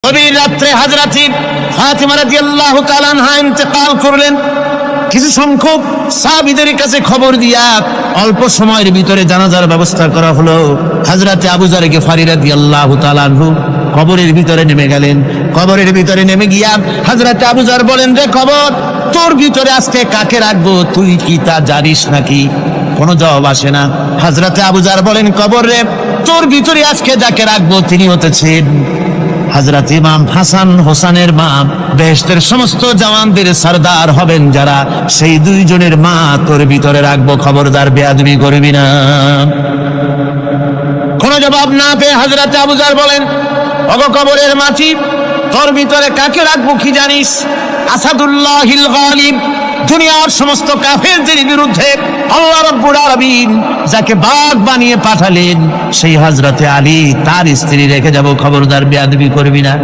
গভীর রাত্রে হযরত ফাতিমা রাদিয়াল্লাহু তাআলা আনহা ইন্তেকাল করলেন। কিছু সংখ্যক সাহাবীদের কাছে খবর দিয়া অল্প সময়ের ভিতরে জানাজার ব্যবস্থা করা হলো। হযরত আবু যর গিফারী রাদিয়াল্লাহু তাআলা আনহু কবরের ভিতরে নেমে গেলেন। কবরের ভিতরে নেমে গিয়া হযরত আবু যর বলেন, রে কবর, তোর ভিতরে আজকে কাকে রাখবো, তুই কি তা জানিস নাকি? কোনো জবাব আসে না। হযরত আবু যর বলেন, কবর রে, তোর ভিতরে আজকে যাকে রাখবো তিনি হতেছেন হযরত ইমাম হাসান হোসেনের মা, বেহেশতের সমস্ত জওয়ানদের সরদার হবেন যারা, সেই দুইজনের মা তোর ভিতরে রাখবো, খবরদার বেয়াদবি করবি না। কোন জবাব না পেয়ে হযরত আবু যর বলেন, ওগো কবরের মাটি, তোর ভিতরে কাকে রাখবো কি জানিস? আসাদুল্লাহিল গালিব, দুনিয়ার সমস্ত কাফেরদের বিরুদ্ধে আল্লাহ রাব্বুল আলামিন যাকে বাঘ বানিয়ে পাঠালেন সেই হযরতে আলী, তার স্ত্রী রেখে যাব, খবরদার বেয়াদবি করবি না।